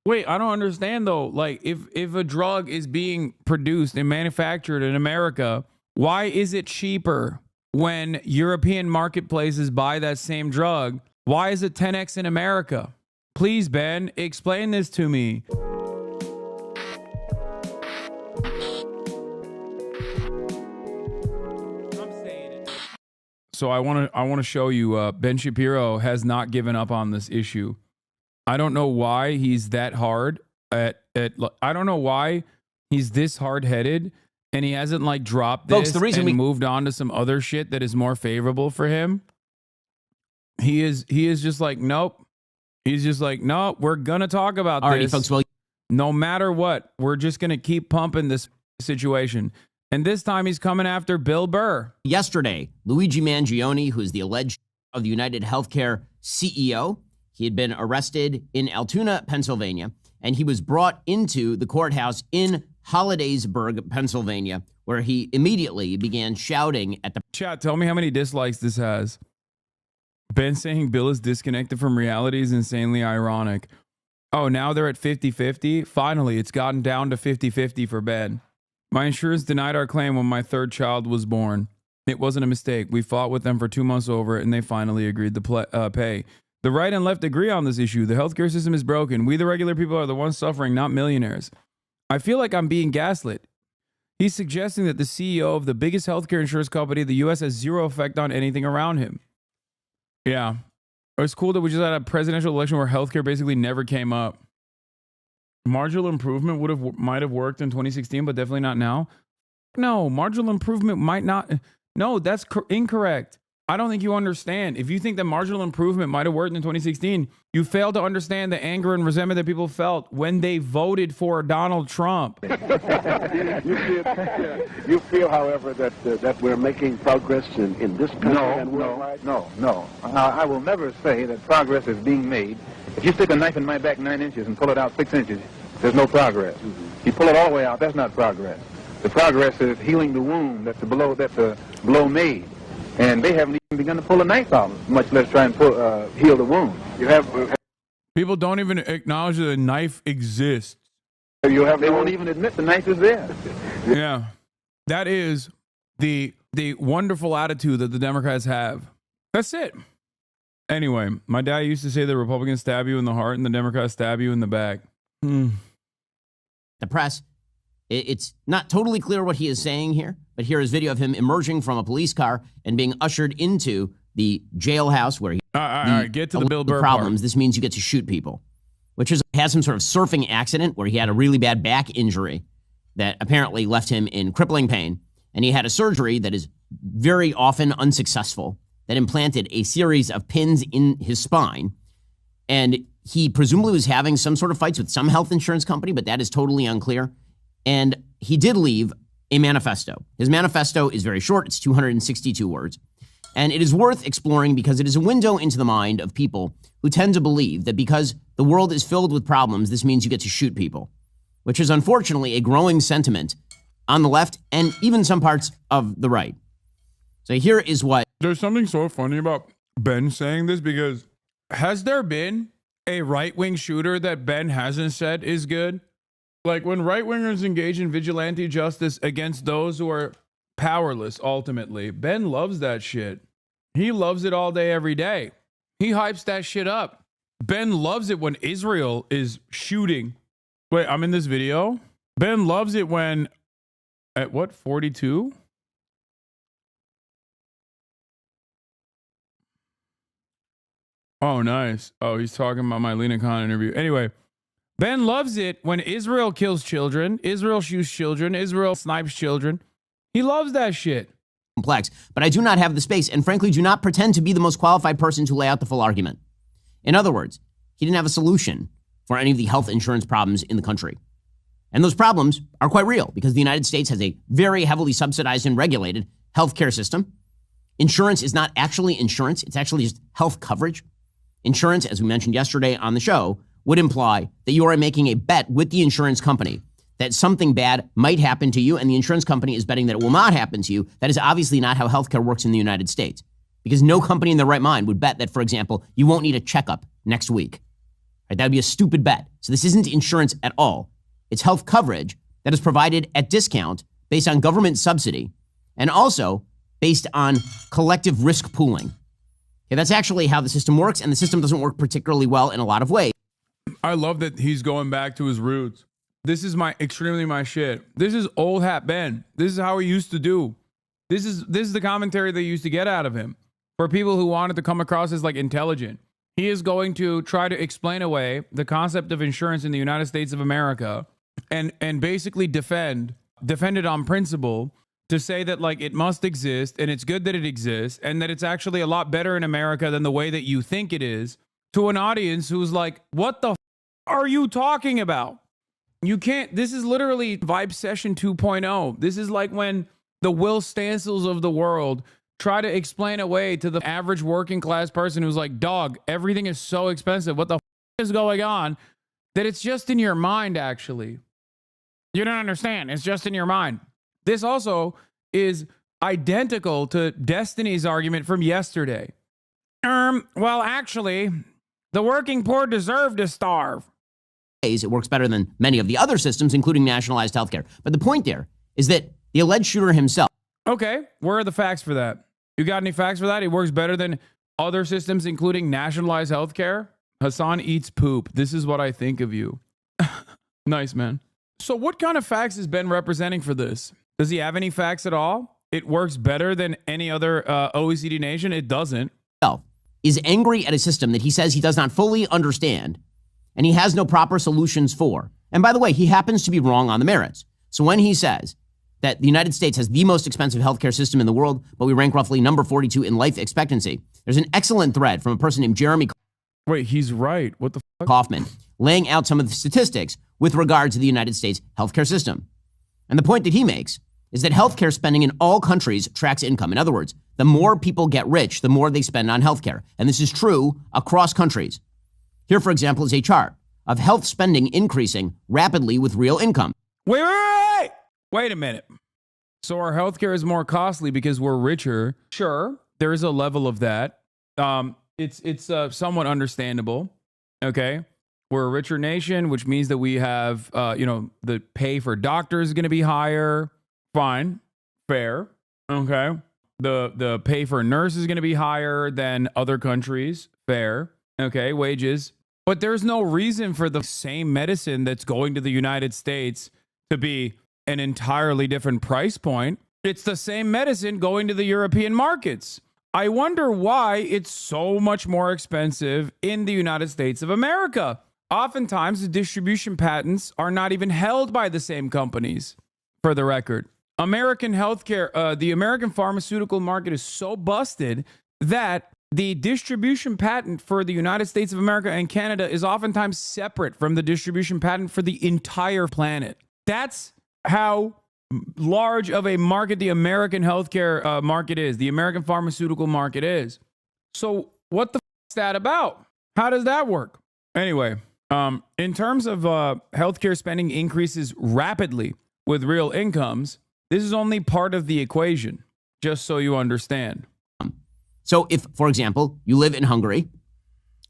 Wait, I don't understand though. Like, if a drug is being produced and manufactured in America, why is it cheaper when European marketplaces buy that same drug? Why is it 10x in America? Please, Ben, explain this to me. So I want to show you Ben Shapiro has not given up on this issue. I don't know why he's that hard I don't know why he's this hard-headed and he hasn't like dropped this. Folks, the reason we moved on to some other shit that is more favorable for him. He is just like, nope. He's just like, no, we're going to talk about this. Folks, well, no matter what, we're just going to keep pumping this situation. And this time he's coming after Bill Burr. Yesterday, Luigi Mangione, who is the alleged of the United Healthcare CEO, he had been arrested in Altoona, Pennsylvania, and he was brought into the courthouse in Hollidaysburg, Pennsylvania, where he immediately began shouting at the... Chat, tell me how many dislikes this has. Ben saying Bill is disconnected from reality is insanely ironic. Oh, now they're at 50-50? Finally, it's gotten down to 50-50 for Ben. My insurance denied our claim when my third child was born. It wasn't a mistake. We fought with them for 2 months over it, and they finally agreed to pay. The right and left agree on this issue. The healthcare system is broken. We, the regular people, are the ones suffering, not millionaires. I feel like I'm being gaslit. He's suggesting that the CEO of the biggest healthcare insurance company in the U.S. has zero effect on anything around him. Yeah. It's cool that we just had a presidential election where healthcare basically never came up. Marginal improvement might have worked in 2016, but definitely not now. No, marginal improvement might not. No, that's incorrect. I don't think you understand. If you think that marginal improvement might have worked in 2016, you fail to understand the anger and resentment that people felt when they voted for Donald Trump. You feel, however, that we're making progress in this country and worldwide? No. I will never say that progress is being made. If you stick a knife in my back 9 inches and pull it out 6 inches, there's no progress. Mm-hmm. You pull it all the way out, that's not progress. The progress is healing the wound that the blow made. And they haven't even begun to pull a knife out, much less try and heal the wound. People don't even acknowledge that a knife exists. They won't even admit the knife is there. Yeah. That is the wonderful attitude that the Democrats have. That's it. Anyway, my dad used to say the Republicans stab you in the heart and the Democrats stab you in the back. The press, it's not totally clear what he is saying here, but here is video of him emerging from a police car and being ushered into the jailhouse where he... All right, get to the Bill Burr problems. part. This means you get to shoot people, which has some sort of surfing accident where he had a really bad back injury that apparently left him in crippling pain. And he had a surgery that is very often unsuccessful that implanted a series of pins in his spine. And he presumably was having some sort of fights with some health insurance company, but that is totally unclear. And he did leave a manifesto. His manifesto is very short. It's 262 words. And it is worth exploring because it is a window into the mind of people who tend to believe that because the world is filled with problems, this means you get to shoot people, which is unfortunately a growing sentiment on the left and even some parts of the right. So here is what... There's something so funny about Ben saying this because has there been a right-wing shooter that Ben hasn't said is good? Like when right-wingers engage in vigilante justice against those who are powerless, ultimately, Ben loves that shit. He loves it all day, every day. He hypes that shit up. Ben loves it when Israel is shooting. Wait, I'm in this video? Ben loves it when, at what, 42? Oh, nice. Oh, he's talking about my Lena Khan interview. Anyway, Ben loves it when Israel kills children, Israel shoots children, Israel snipes children. He loves that shit. Complex, but I do not have the space and frankly do not pretend to be the most qualified person to lay out the full argument. In other words, he didn't have a solution for any of the health insurance problems in the country. And those problems are quite real because the United States has a very heavily subsidized and regulated healthcare system. Insurance is not actually insurance. It's actually just health coverage. Insurance, as we mentioned yesterday on the show, would imply that you are making a bet with the insurance company that something bad might happen to you, and the insurance company is betting that it will not happen to you. That is obviously not how healthcare works in the United States, because no company in their right mind would bet that, for example, you won't need a checkup next week. Right? That would be a stupid bet. So this isn't insurance at all. It's health coverage that is provided at discount based on government subsidy and also based on collective risk pooling. Okay, that's actually how the system works, and the system doesn't work particularly well in a lot of ways. I love that he's going back to his roots. This is extremely my shit. This is old hat Ben. This is how he used to do. This is the commentary they used to get out of him for people who wanted to come across as like intelligent. He is going to try to explain away the concept of insurance in the United States of America and basically defend it on principle to say that like it must exist and it's good that it exists and that it's actually a lot better in America than the way that you think it is, to an audience who's like, what the are you talking about? You can't, this is literally Vibe Session 2.0. This is like when the Will Stancils of the world try to explain away to the average working class person who's like, dog, everything is so expensive. What the is going on? That it's just in your mind, actually. You don't understand. It's just in your mind. This also is identical to Destiny's argument from yesterday. Well, actually, the working poor deserve to starve. It works better than many of the other systems, including nationalized healthcare. But the point there is that the alleged shooter himself. Okay, where are the facts for that? You got any facts for that? It works better than other systems, including nationalized healthcare? Hasan eats poop. This is what I think of you. Nice, man. So what kind of facts is Ben representing for this? Does he have any facts at all? It works better than any other OECD nation? It doesn't. Is angry at a system that he says he does not fully understand and he has no proper solutions for. And by the way, he happens to be wrong on the merits. So when he says that the United States has the most expensive healthcare system in the world, but we rank roughly number 42 in life expectancy, there's an excellent thread from a person named Jeremy Wait, he's right. What the fuck? Kaufman, laying out some of the statistics with regard to the United States healthcare system. And the point that he makes is that healthcare spending in all countries tracks income. In other words, the more people get rich, the more they spend on healthcare. And this is true across countries. Here, for example, is a chart of health spending increasing rapidly with real income. Wait a minute. So our healthcare is more costly because we're richer. Sure, there is a level of that. It's somewhat understandable. Okay, we're a richer nation, which means that we have, the pay for doctors is going to be higher. Fine, fair. Okay, the pay for a nurse is going to be higher than other countries. Fair. Okay, wages. But there's no reason for the same medicine that's going to the United States to be an entirely different price point. It's the same medicine going to the European markets. I wonder why it's so much more expensive in the United States of America. Oftentimes, the distribution patents are not even held by the same companies, for the record. American healthcare, the American pharmaceutical market is so busted that the distribution patent for the United States of America and Canada is oftentimes separate from the distribution patent for the entire planet. That's how large of a market the American healthcare market is, the American pharmaceutical market is. So what the f is that about? How does that work? Anyway, in terms of healthcare spending increases rapidly with real incomes, this is only part of the equation, just so you understand. So if, for example, you live in Hungary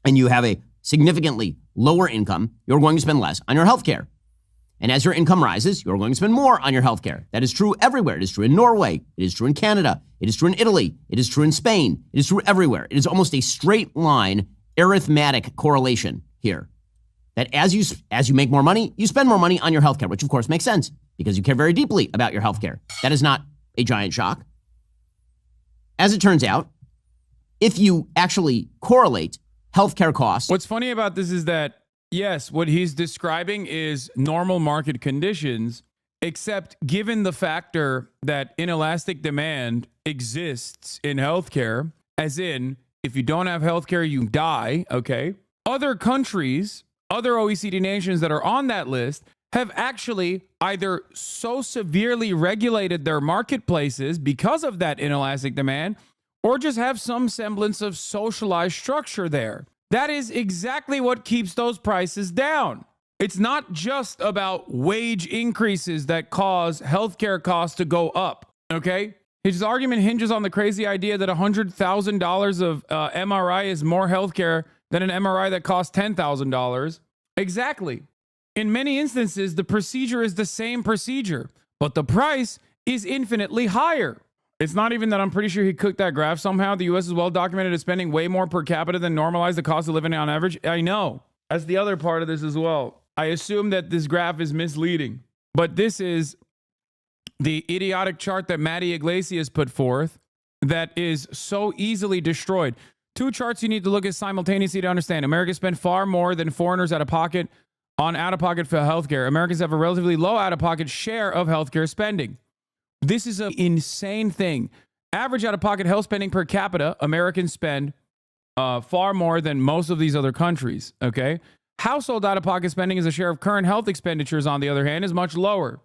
and you have a significantly lower income, you're going to spend less on your healthcare. And as your income rises, you're going to spend more on your healthcare. That is true everywhere. It is true in Norway. It is true in Canada. It is true in Italy. It is true in Spain. It is true everywhere. It is almost a straight line arithmetic correlation here. That as you make more money, you spend more money on your healthcare, which of course makes sense because you care very deeply about your healthcare. That is not a giant shock. As it turns out, if you actually correlate healthcare costs. What's funny about this is that, yes, what he's describing is normal market conditions, except given the factor that inelastic demand exists in healthcare, as in, if you don't have healthcare, you die, okay? Other countries, other OECD nations that are on that list have actually either so severely regulated their marketplaces because of that inelastic demand, or just have some semblance of socialized structure there. That is exactly what keeps those prices down. It's not just about wage increases that cause healthcare costs to go up, okay? His argument hinges on the crazy idea that $100,000 of MRI is more healthcare than an MRI that costs $10,000. Exactly. In many instances, the procedure is the same procedure, but the price is infinitely higher. It's not even that I'm pretty sure he cooked that graph somehow. The U.S. is well documented as spending way more per capita than normalized the cost of living on average. I know. That's the other part of this as well. I assume that this graph is misleading, but this is the idiotic chart that Matty Iglesias put forth that is so easily destroyed. Two charts you need to look at simultaneously to understand. Americans spend far more than foreigners out-of-pocket for healthcare. Americans have a relatively low out-of-pocket share of healthcare spending. This is an insane thing. Average out-of-pocket health spending per capita, Americans spend far more than most of these other countries, okay? Household out-of-pocket spending as a share of current health expenditures, on the other hand, is much lower.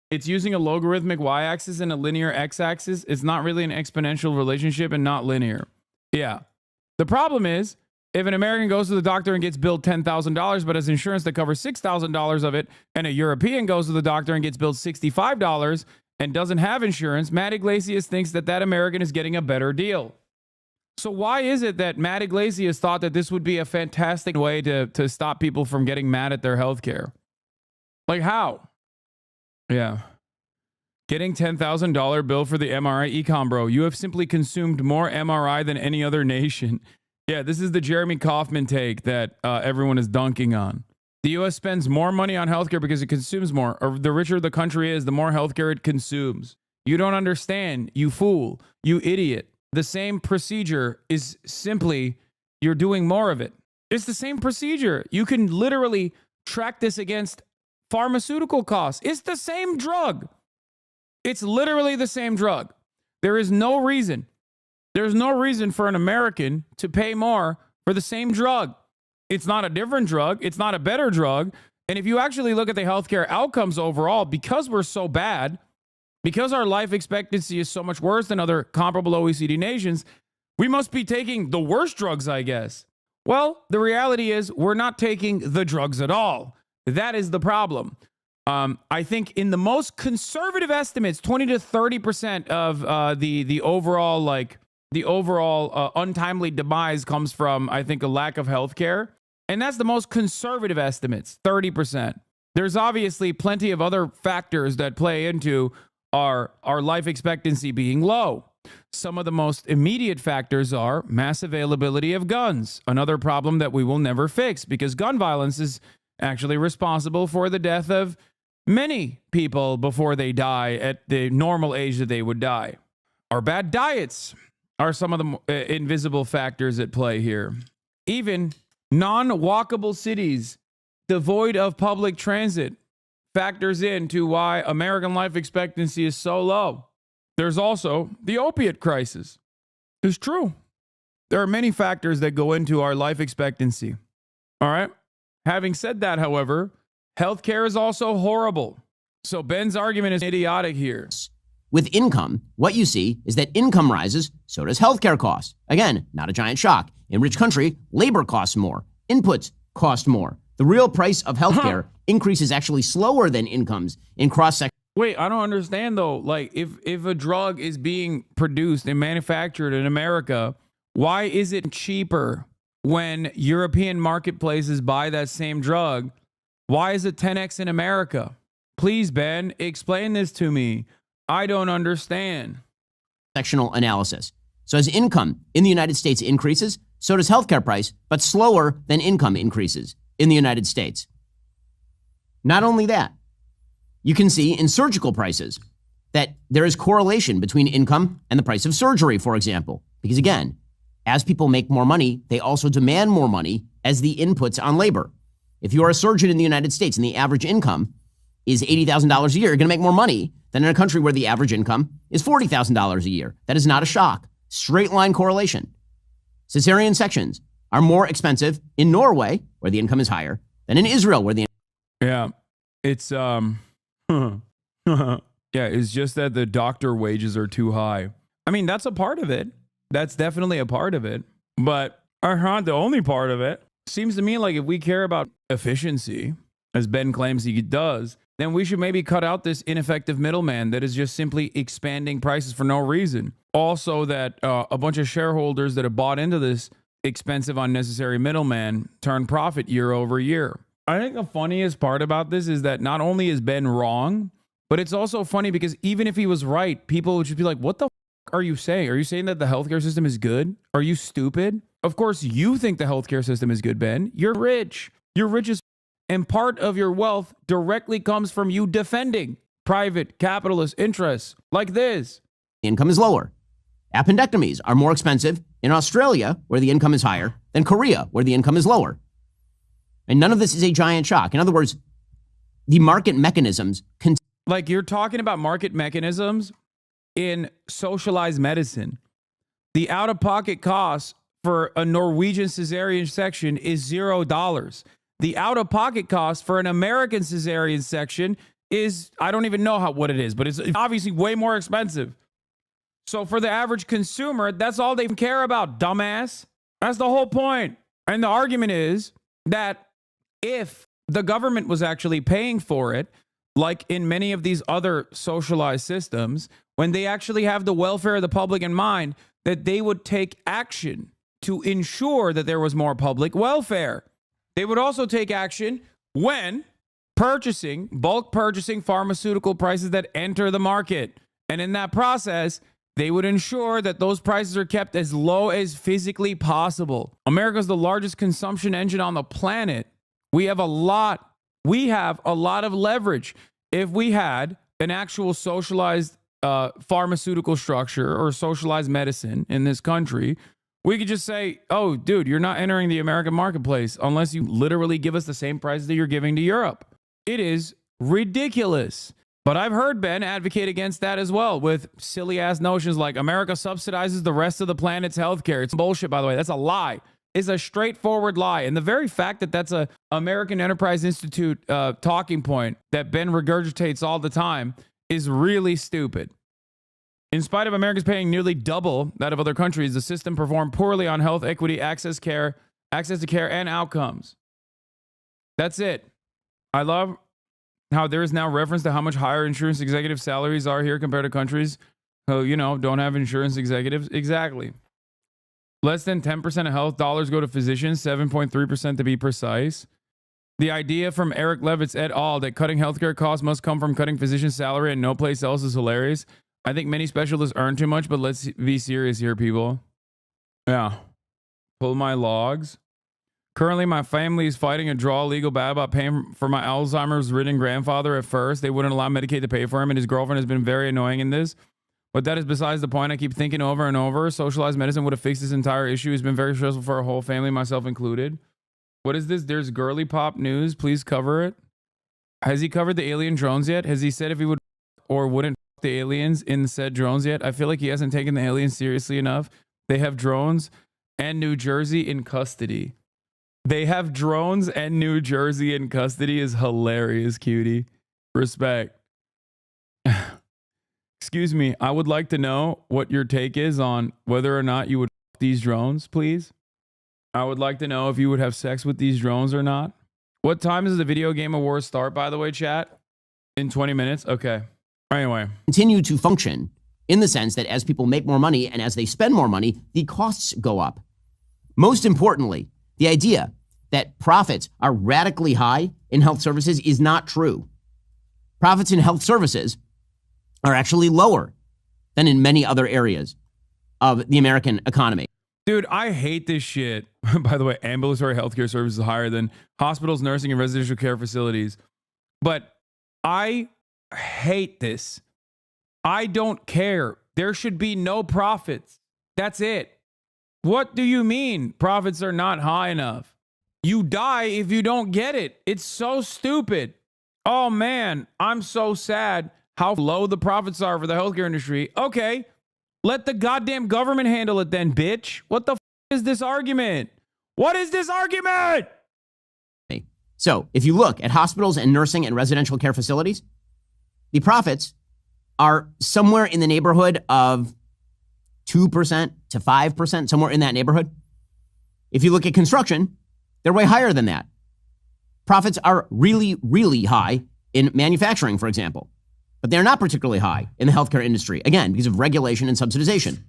It's using a logarithmic y-axis and a linear x-axis. It's not really an exponential relationship and not linear. Yeah. The problem is, if an American goes to the doctor and gets billed $10,000 but has insurance that covers $6,000 of it, and a European goes to the doctor and gets billed $65 and doesn't have insurance, Matt Iglesias thinks that that American is getting a better deal. So why is it that Matt Iglesias thought that this would be a fantastic way to stop people from getting mad at their health care? Like how? Yeah. Getting $10,000 bill for the MRI econ, bro. You have simply consumed more MRI than any other nation. Yeah, this is the Jeremy Kauffman take that everyone is dunking on. The U.S. spends more money on healthcare because it consumes more. Or the richer the country is, the more healthcare it consumes. You don't understand, you fool, you idiot. The same procedure is simply you're doing more of it. It's the same procedure. You can literally track this against pharmaceutical costs. It's the same drug. It's literally the same drug. There is no reason. There's no reason for an American to pay more for the same drug. It's not a different drug. It's not a better drug. And if you actually look at the healthcare outcomes overall, because we're so bad, because our life expectancy is so much worse than other comparable OECD nations, we must be taking the worst drugs, I guess. Well, the reality is we're not taking the drugs at all. That is the problem. I think in the most conservative estimates, 20 to 30% of the overall untimely demise comes from, I think, a lack of health care. And that's the most conservative estimates, 30%. There's obviously plenty of other factors that play into our life expectancy being low. Some of the most immediate factors are mass availability of guns, another problem that we will never fix because gun violence is actually responsible for the death of many people before they die at the normal age that they would die. Our bad diets are some of the invisible factors at play here. Even non-walkable cities devoid of public transit factors into why American life expectancy is so low. There's also the opiate crisis. It's true. There are many factors that go into our life expectancy. All right. Having said that, however, healthcare is also horrible. So Ben's argument is idiotic here. With income, what you see is that income rises, so does healthcare costs. Again, not a giant shock. In rich country, labor costs more. Inputs cost more. The real price of healthcare increases actually slower than incomes in cross-section. Wait, I don't understand though. Like if a drug is being produced and manufactured in America, why is it cheaper when European marketplaces buy that same drug? Why is it 10x in America? Please, Ben, explain this to me. I don't understand. Sectional analysis. So as income in the United States increases, so does healthcare price, but slower than income increases in the United States. Not only that, you can see in surgical prices that there is correlation between income and the price of surgery, for example. Because again, as people make more money, they also demand more money as the inputs on labor. If you are a surgeon in the United States and the average income is $80,000 a year, you're going to make more money than in a country where the average income is $40,000 a year. That is not a shock. Straight line correlation. Cesarean sections are more expensive in Norway, where the income is higher, than in Israel, where the Yeah, it's it's just that the doctor wages are too high. I mean, that's a part of it. That's definitely a part of it, but not the only part of it. Seems to me like if we care about efficiency, as Ben claims he does, then we should maybe cut out this ineffective middleman that is just simply expanding prices for no reason. Also that a bunch of shareholders that have bought into this expensive, unnecessary middleman turn profit year over year. I think the funniest part about this is that not only is Ben wrong, but it's also funny because even if he was right, people would just be like, what the f- are you saying? Are you saying that the healthcare system is good? Are you stupid? Of course you think the healthcare system is good, Ben. You're rich. You're rich as f- and part of your wealth directly comes from you defending private capitalist interests like this. Income is lower. Appendectomies are more expensive in Australia, where the income is higher, than Korea, where the income is lower. And none of this is a giant shock. In other words, the market mechanisms Like you're talking about market mechanisms in socialized medicine. The out-of-pocket cost for a Norwegian cesarean section is $0. The out-of-pocket cost for an American cesarean section is, I don't even know what it is, but it's obviously way more expensive. So for the average consumer, that's all they care about, dumbass. That's the whole point. And the argument is that if the government was actually paying for it, like in many of these other socialized systems, when they actually have the welfare of the public in mind, that they would take action to ensure that there was more public welfare. They would also take action when bulk purchasing pharmaceutical prices that enter the market. And in that process, they would ensure that those prices are kept as low as physically possible. America is the largest consumption engine on the planet. We have a lot of leverage. If we had an actual socialized pharmaceutical structure or socialized medicine in this country, we could just say, oh, dude, you're not entering the American marketplace unless you literally give us the same prices that you're giving to Europe. It is ridiculous. But I've heard Ben advocate against that as well with silly ass notions like America subsidizes the rest of the planet's healthcare. It's bullshit, by the way. That's a lie. It's a straightforward lie. And the very fact that that's a American Enterprise Institute talking point that Ben regurgitates all the time is really stupid. In spite of Americans paying nearly double that of other countries, the system performed poorly on health equity, access to care, and outcomes. That's it. I love how there is now reference to how much higher insurance executive salaries are here compared to countries who, don't have insurance executives. Exactly. Less than 10% of health dollars go to physicians, 7.3% to be precise. The idea from Eric Levitz et al. That cutting healthcare costs must come from cutting physician salary and no place else is hilarious. I think many specialists earn too much, but let's be serious here, people. Yeah. Pull my logs. Currently, my family is fighting a draw legal battle about paying for my Alzheimer's-ridden grandfather at first. They wouldn't allow Medicaid to pay for him, and his girlfriend has been very annoying in this. But that is besides the point. I keep thinking over and over. Socialized medicine would have fixed this entire issue. It's been very stressful for our whole family, myself included. What is this? There's girly pop news. Please cover it. Has he covered the alien drones yet? Has he said if he would or wouldn't the aliens in the said drones yet? I feel like he hasn't taken the aliens seriously enough. They have drones and New Jersey in custody. They have drones and New Jersey in custody is hilarious, cutie. Respect. Excuse me. I would like to know what your take is on whether or not you would these drones, please. I would like to know if you would have sex with these drones or not. What time does the video game awards start, by the way, chat? In 20 minutes? Okay. Anyway. Continue to function in the sense that as people make more money and as they spend more money, the costs go up. Most importantly, the idea that profits are radically high in health services is not true. Profits in health services are actually lower than in many other areas of the American economy. Dude, I hate this shit. By the way, ambulatory healthcare services are higher than hospitals, nursing, and residential care facilities. But I hate this. I don't care. There should be no profits. That's it. What do you mean profits are not high enough? You die if you don't get it. It's so stupid. Oh man, I'm so sad how low the profits are for the healthcare industry. Okay, let the goddamn government handle it then, bitch. What the is this argument? What is this argument? So if you look at hospitals and nursing and residential care facilities, the profits are somewhere in the neighborhood of 2% to 5%, somewhere in that neighborhood. If you look at construction, they're way higher than that. Profits are really, really high in manufacturing, for example, but they're not particularly high in the healthcare industry, again, because of regulation and subsidization.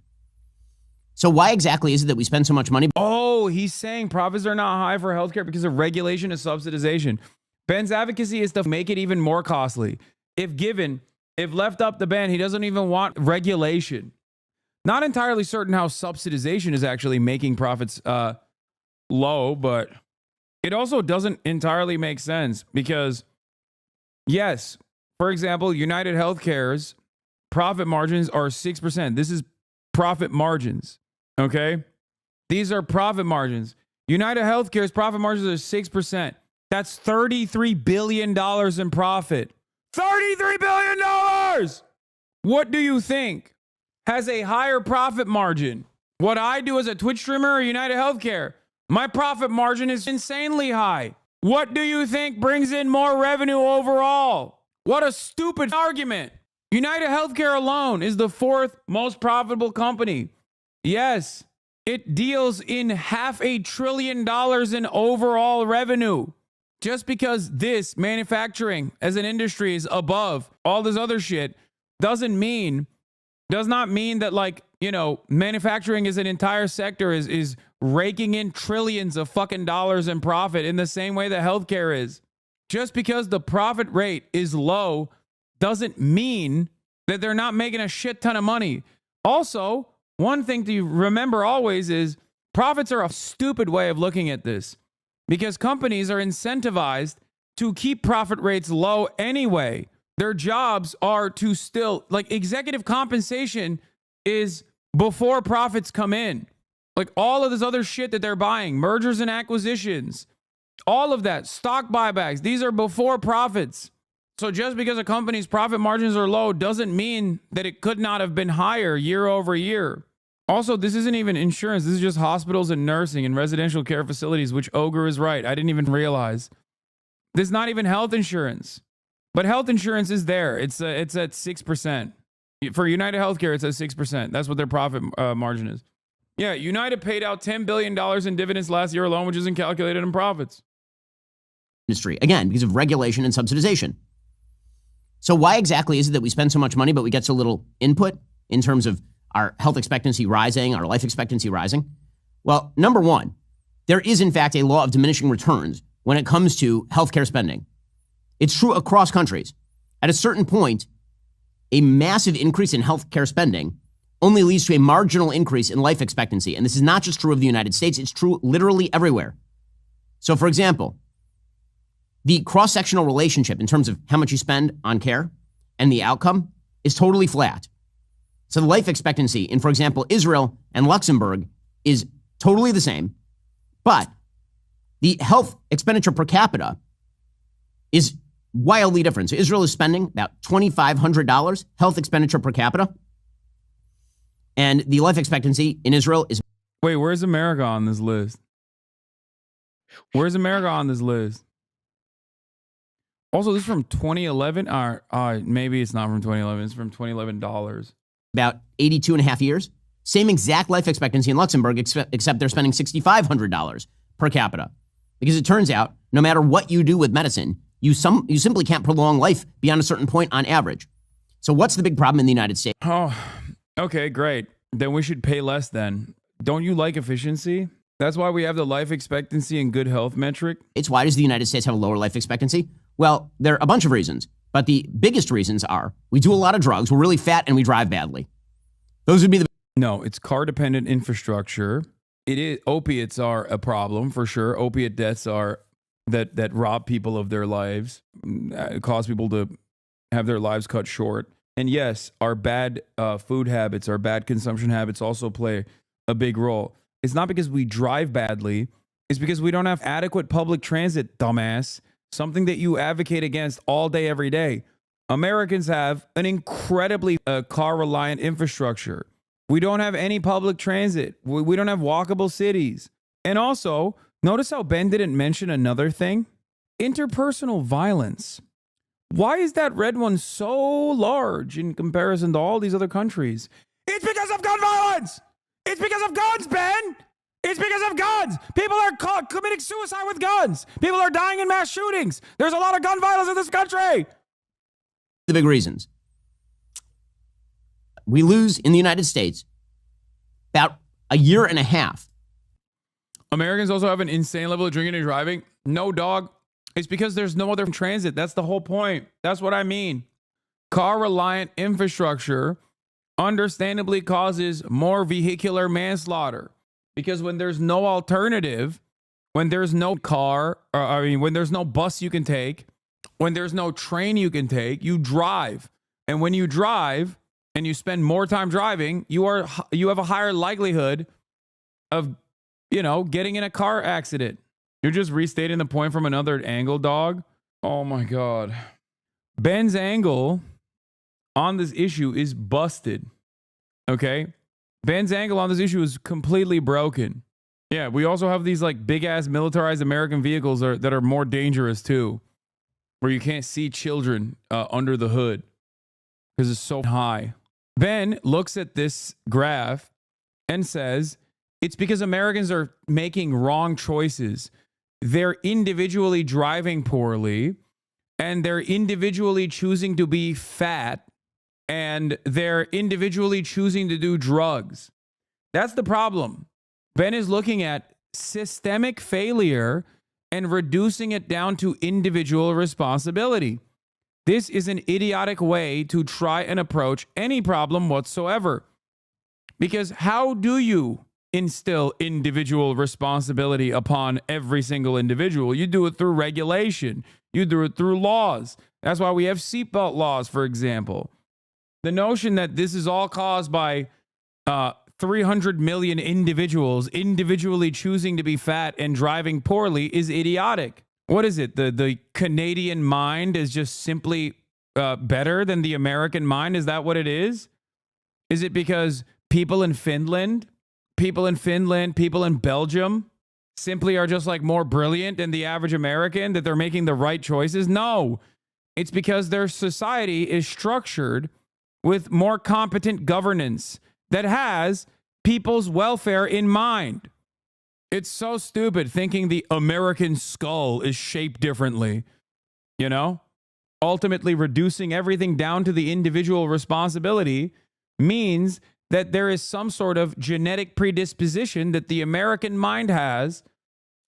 So why exactly is it that we spend so much money? Oh, he's saying profits are not high for healthcare because of regulation and subsidization. Ben's advocacy is to make it even more costly. If left up to Ben, he doesn't even want regulation. Not entirely certain how subsidization is actually making profits low, but it also doesn't entirely make sense because, yes, for example, United Healthcare's profit margins are 6%. This is profit margins, okay? These are profit margins. United Healthcare's profit margins are 6%. That's $33 billion in profit. $33 billion! What do you think has a higher profit margin? What I do as a Twitch streamer or United Healthcare? My profit margin is insanely high. What do you think brings in more revenue overall? What a stupid argument. United Healthcare alone is the fourth most profitable company. Yes, it deals in $500 billion in overall revenue. Just because this manufacturing as an industry is above all this other shit does not mean that, like, you know, manufacturing as an entire sector is raking in trillions of fucking dollars in profit in the same way that healthcare is. Just because the profit rate is low doesn't mean that they're not making a shit ton of money. Also, one thing to remember always is profits are a stupid way of looking at this because companies are incentivized to keep profit rates low anyway. Their jobs are to still, like, executive compensation is before profits come in. Like all of this other shit that they're buying, mergers and acquisitions, all of that, stock buybacks, these are before profits. So just because a company's profit margins are low doesn't mean that it could not have been higher year over year. Also, this isn't even insurance. This is just hospitals and nursing and residential care facilities, which Ogre is right. I didn't even realize. This is not even health insurance. But health insurance is there. It's at 6%. For United Healthcare, it's at 6%. That's what their profit margin is. Yeah, United paid out $10 billion in dividends last year alone, which isn't calculated in profits. Industry, again, because of regulation and subsidization. So why exactly is it that we spend so much money, but we get so little input in terms of our health expectancy rising, our life expectancy rising? Well, number one, there is in fact a law of diminishing returns when it comes to healthcare spending. It's true across countries. At a certain point, a massive increase in healthcare spending only leads to a marginal increase in life expectancy. And this is not just true of the United States, it's true literally everywhere. So for example, the cross-sectional relationship in terms of how much you spend on care and the outcome is totally flat. So the life expectancy in, for example, Israel and Luxembourg is totally the same, but the health expenditure per capita is wildly different. So Israel is spending about $2,500 health expenditure per capita, and the life expectancy in Israel is... Wait, where's America on this list? Where's America on this list? Also, this is from 2011. Maybe it's not from 2011. It's from 2011 dollars. About 82 and a half years. Same exact life expectancy in Luxembourg, except they're spending $6,500 per capita. Because it turns out, no matter what you do with medicine, you simply can't prolong life beyond a certain point on average. So what's the big problem in the United States? Oh, okay, great. Then we should pay less then. Don't you like efficiency? That's why we have the life expectancy and good health metric. Why does the United States have a lower life expectancy? Well, there are a bunch of reasons, but the biggest reasons are we do a lot of drugs, we're really fat, and we drive badly. Those would be the... No, it's car-dependent infrastructure. It is. Opiates are a problem for sure. Opiate deaths are that rob people of their lives, cause people to have their lives cut short. And yes, our bad food habits, our bad consumption habits also play a big role. It's not because we drive badly. It's because we don't have adequate public transit, dumbass. Something that you advocate against all day, every day. Americans have an incredibly car-reliant infrastructure. We don't have any public transit. We don't have walkable cities. And also, notice how Ben didn't mention another thing? Interpersonal violence. Why is that red one so large in comparison to all these other countries? It's because of gun violence! It's because of guns, Ben! It's because of guns. People are committing suicide with guns. People are dying in mass shootings. There's a lot of gun violence in this country. The big reasons. We lose in the United States about a year and a half. Americans also have an insane level of drinking and driving. No, dog. It's because there's no other transit. That's the whole point. That's what I mean. Car-reliant infrastructure understandably causes more vehicular manslaughter because when there's no alternative, when there's no car, when there's no bus you can take, when there's no train you can take, you drive. And when you drive and you spend more time driving, you have a higher likelihood of, getting in a car accident. You're just restating the point from another angle, dog. Oh my God. Ben's angle on this issue is busted. Okay? Ben's angle on this issue is completely broken. Yeah, we also have these like big ass militarized American vehicles that are more dangerous too, where you can't see children under the hood because it's so high. Ben looks at this graph and says, it's because Americans are making wrong choices. They're individually driving poorly, and they're individually choosing to be fat, and they're individually choosing to do drugs. That's the problem. Ben is looking at systemic failure and reducing it down to individual responsibility. This is an idiotic way to try and approach any problem whatsoever. Because how do you instill individual responsibility upon every single individual? You do it through regulation. You do it through laws. That's why we have seatbelt laws, for example. The notion that this is all caused by 300 million individuals individually choosing to be fat and driving poorly is idiotic. What is it? The Canadian mind is just simply better than the American mind? Is that what it is? Is it because people in Finland, people in Belgium simply are just like more brilliant than the average American, that they're making the right choices? No, it's because their society is structured with more competent governance that has people's welfare in mind. It's so stupid thinking the American skull is shaped differently, Ultimately, reducing everything down to the individual responsibility means that there is some sort of genetic predisposition that the American mind has,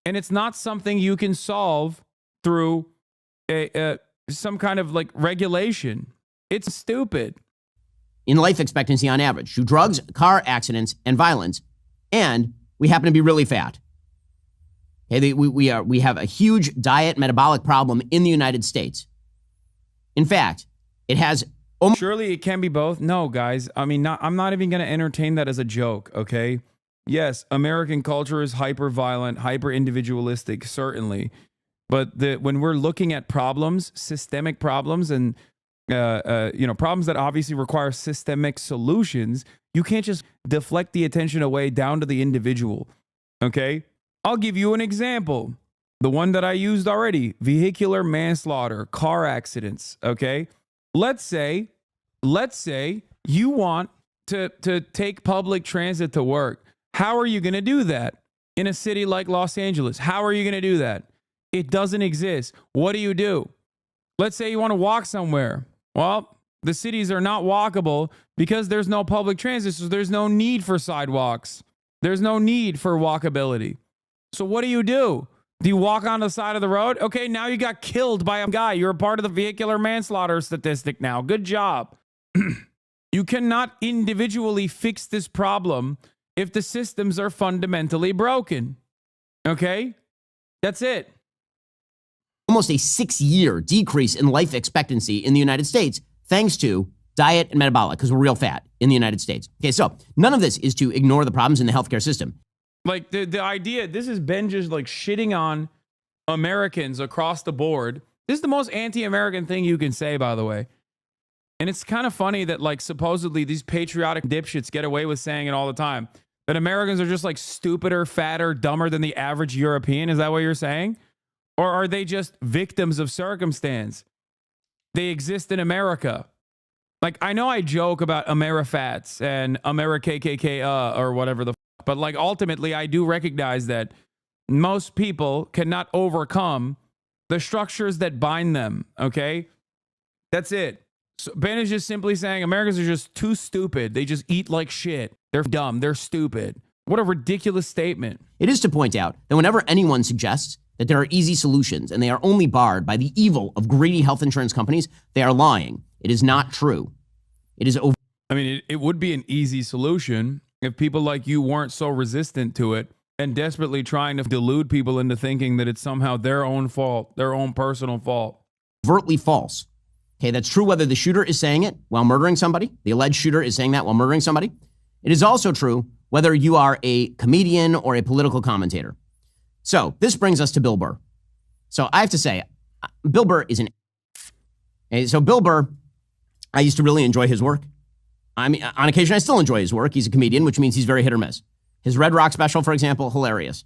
and it's not something you can solve through some kind of like regulation. It's stupid. In life expectancy on average, through drugs, car accidents, and violence, and we happen to be really fat. Okay, we have a huge diet metabolic problem in the United States. In fact, it has Surely it can be both. No, guys. I mean, I'm not even going to entertain that as a joke, okay? Yes, American culture is hyper-violent, hyper-individualistic, certainly. But when we're looking at problems, systemic problems, and problems that obviously require systemic solutions, you can't just deflect the attention away down to the individual, okay? I'll give you an example. The one that I used already, vehicular manslaughter, car accidents, okay? Let's say you want to take public transit to work. How are you going to do that in a city like Los Angeles? How are you going to do that? It doesn't exist. What do? Let's say you want to walk somewhere. Well, the cities are not walkable because there's no public transit, so there's no need for sidewalks. There's no need for walkability. So what do? Do you walk on the side of the road? Okay, now you got killed by a guy. You're a part of the vehicular manslaughter statistic now. Good job. You cannot individually fix this problem if the systems are fundamentally broken. Okay? That's it. Almost a 6-year decrease in life expectancy in the United States thanks to diet and metabolic, because we're real fat in the United States. Okay, so none of this is to ignore the problems in the healthcare system. Like the idea, this is Ben just like shitting on Americans across the board. This is the most anti-American thing you can say, by the way. And it's kind of funny that like supposedly these patriotic dipshits get away with saying it all the time. That Americans are just like stupider, fatter, dumber than the average European. Is that what you're saying? Or are they just victims of circumstance? They exist in America. Like, I know I joke about Amerifats and AmeriKKK or whatever the fuck, but like ultimately I do recognize that most people cannot overcome the structures that bind them, okay? That's it. So Ben is just simply saying Americans are just too stupid. They just eat like shit. They're dumb. They're stupid. What a ridiculous statement. It is to point out that whenever anyone suggests that there are easy solutions and they are only barred by the evil of greedy health insurance companies, they are lying. It is not true. It is over. I mean, it would be an easy solution if people like you weren't so resistant to it and desperately trying to delude people into thinking that it's somehow their own fault, their own personal fault. Overtly false. Okay, that's true whether the shooter is saying it while murdering somebody, the alleged shooter is saying that while murdering somebody. It is also true whether you are a comedian or a political commentator. So this brings us to Bill Burr. So I have to say, Bill Burr is so Bill Burr, I used to really enjoy his work. I mean, on occasion, I still enjoy his work. He's a comedian, which means he's very hit or miss. His Red Rock special, for example, hilarious.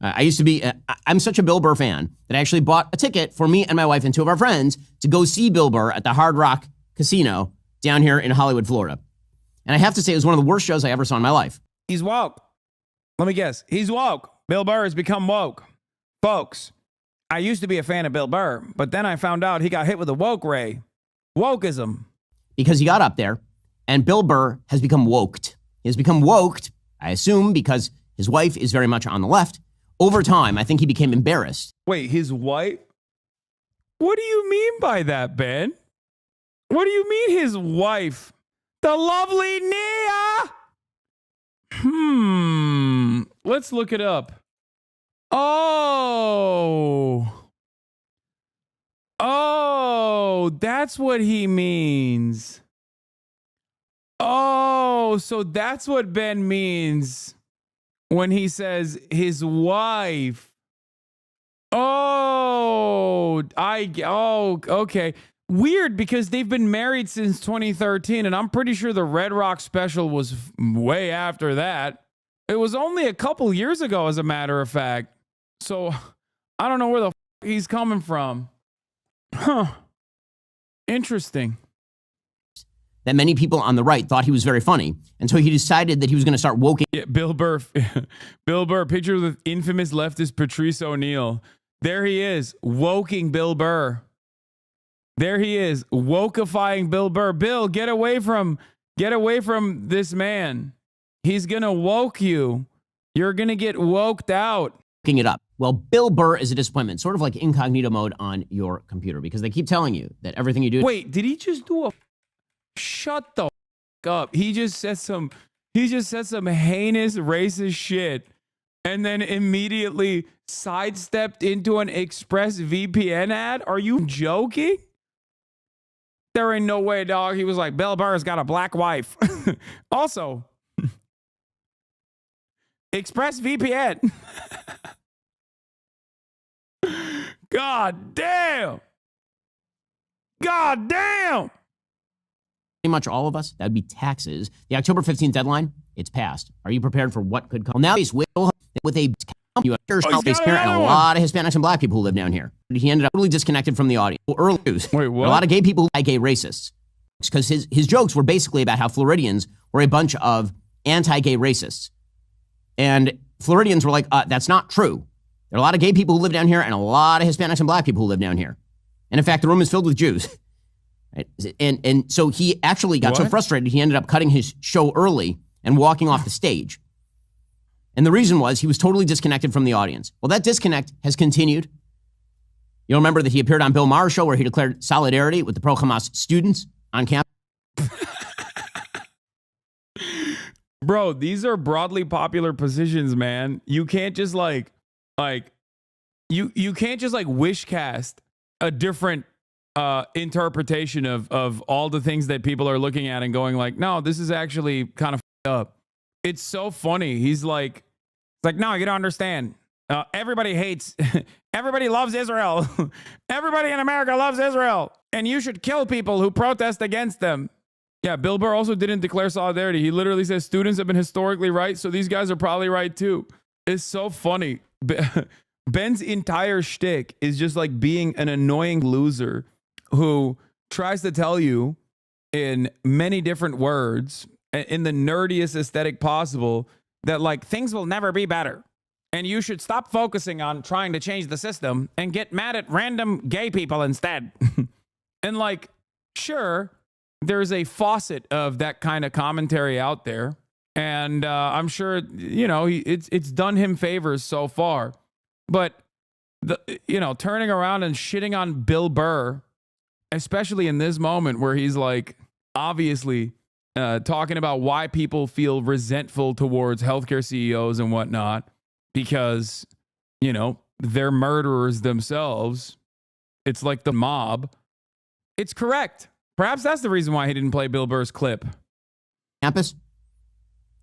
I'm such a Bill Burr fan that I actually bought a ticket for me and my wife and two of our friends to go see Bill Burr at the Hard Rock Casino down here in Hollywood, Florida. And I have to say, it was one of the worst shows I ever saw in my life. He's woke. Let me guess. He's woke. Bill Burr has become woke. Folks, I used to be a fan of Bill Burr, but then I found out he got hit with a woke ray. Wokeism. Because he got up there, and Bill Burr has become woked. He has become woked, I assume, because his wife is very much on the left. Over time, I think he became embarrassed. Wait, his wife? What do you mean by that, Ben? What do you mean his wife? The lovely Nia? Let's look it up. Oh, that's what he means. Oh, so that's what Ben means when he says his wife. Okay. Weird, because they've been married since 2013, and I'm pretty sure the Red Rock special was way after that. It was only a couple years ago, as a matter of fact. So I don't know where the he's coming from. Huh. Interesting. That many people on the right thought he was very funny, and so he decided that he was going to start woking. Yeah, Bill Burr, picture of the infamous leftist Patrice O'Neill. There he is, woking Bill Burr. There he is, wokeifying Bill Burr. Bill, get away from this man. He's gonna woke you. You're gonna get woked out. It up. Well, Bill Burr is a disappointment, sort of like incognito mode on your computer, because they keep telling you that everything you do. Wait, did he just do a? Shut the up. He just said some heinous racist shit and then immediately sidestepped into an ExpressVPN ad. Are you joking? There ain't no way, dog. He was like, Bill Burr's got a black wife. Also, ExpressVPN. God damn. Pretty much all of us, that would be taxes. The October 15th deadline, it's passed. Are you prepared for what could come? Now he's with a parent and a lot of Hispanics and black people who live down here. He ended up totally disconnected from the audience. Early news. Wait, what? A lot of gay people who like gay racists. Because his jokes were basically about how Floridians were a bunch of anti-gay racists. And Floridians were like, that's not true. There are a lot of gay people who live down here and a lot of Hispanics and black people who live down here. And in fact, the room is filled with Jews. Right? And so he actually got so frustrated, he ended up cutting his show early and walking off the stage. And the reason was he was totally disconnected from the audience. Well, that disconnect has continued. You'll remember that he appeared on Bill Maher's show where he declared solidarity with the pro-Hamas students on campus. Bro, these are broadly popular positions, man. You can't just you can't just wish cast a different interpretation of all the things that people are looking at and going like, no, this is actually kind of up. It's so funny. He's like, no, you don't understand. Everybody loves Israel. Everybody in America loves Israel. And you should kill people who protest against them. Yeah, Bill Burr also didn't declare solidarity. He literally says students have been historically right, so these guys are probably right too. It's so funny. Ben's entire shtick is just like being an annoying loser who tries to tell you in many different words, in the nerdiest aesthetic possible, that like things will never be better. And you should stop focusing on trying to change the system and get mad at random gay people instead. And like, sure, there's a faucet of that kind of commentary out there. And And I'm sure, it's done him favors so far. But, turning around and shitting on Bill Burr, especially in this moment where he's like, obviously talking about why people feel resentful towards healthcare CEOs and whatnot, because, they're murderers themselves. It's like the mob. It's correct. Perhaps that's the reason why he didn't play Bill Burr's clip. Campus.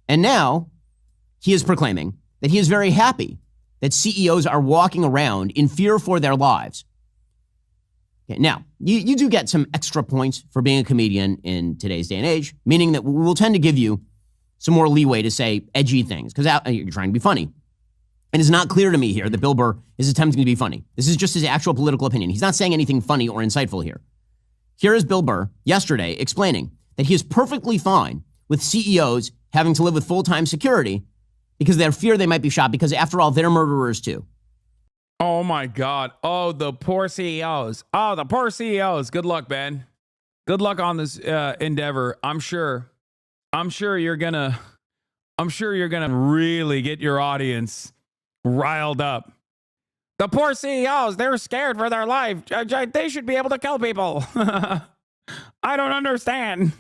And now he is proclaiming that he is very happy that CEOs are walking around in fear for their lives. Okay, now, you do get some extra points for being a comedian in today's day and age, meaning that we'll tend to give you some more leeway to say edgy things because you're trying to be funny. And it's not clear to me here that Bill Burr is attempting to be funny. This is just his actual political opinion. He's not saying anything funny or insightful here. Here is Bill Burr yesterday explaining that he is perfectly fine with CEOs having to live with full-time security because they fear they might be shot because, after all, they're murderers too. Oh, my God. Oh, the poor CEOs. Oh, the poor CEOs. Good luck, Ben. Good luck on this endeavor. I'm sure you're gonna really get your audience riled up. The poor CEOs, they're scared for their life. They should be able to kill people. I don't understand.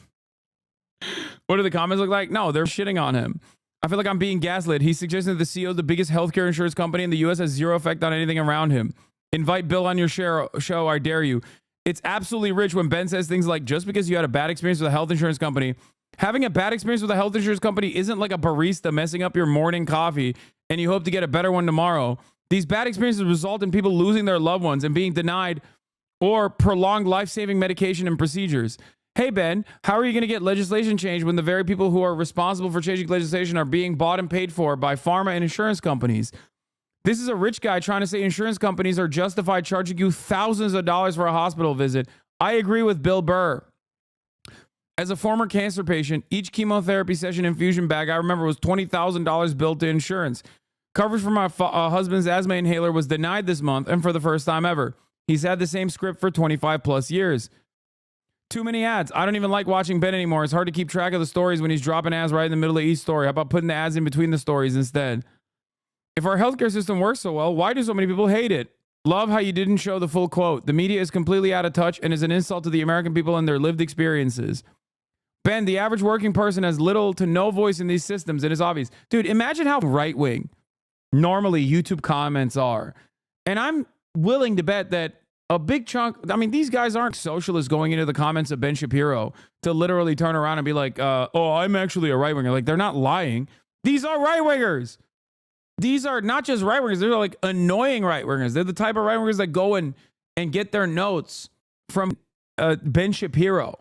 What do the comments look like? No, they're shitting on him. I feel like I'm being gaslit. He's suggesting that the CEO of the biggest healthcare insurance company in the U.S. has zero effect on anything around him. Invite Bill on your show, I dare you. It's absolutely rich when Ben says things like, just because you had a bad experience with a health insurance company, having a bad experience with a health insurance company isn't like a barista messing up your morning coffee and you hope to get a better one tomorrow. These bad experiences result in people losing their loved ones and being denied or prolonged life-saving medication and procedures. Hey, Ben, how are you going to get legislation changed when the very people who are responsible for changing legislation are being bought and paid for by pharma and insurance companies? This is a rich guy trying to say insurance companies are justified charging you thousands of dollars for a hospital visit. I agree with Bill Burr. As a former cancer patient, each chemotherapy session infusion bag I remember was $20,000 billed to insurance. Coverage for my husband's asthma inhaler was denied this month and for the first time ever. He's had the same script for 25 plus years. Too many ads. I don't even like watching Ben anymore. It's hard to keep track of the stories when he's dropping ads right in the middle of each story. How about putting the ads in between the stories instead? If our healthcare system works so well, why do so many people hate it? Love how you didn't show the full quote. The media is completely out of touch and is an insult to the American people and their lived experiences. Ben, the average working person has little to no voice in these systems. It is obvious. Dude, imagine how right-wing normally YouTube comments are. And I'm willing to bet that a big chunk, I mean, these guys aren't socialists going into the comments of Ben Shapiro to literally turn around and be like, oh, I'm actually a right-winger. Like, they're not lying. These are right-wingers. These are not just right-wingers. They're like annoying right-wingers. They're the type of right-wingers that go and get their notes from Ben Shapiro.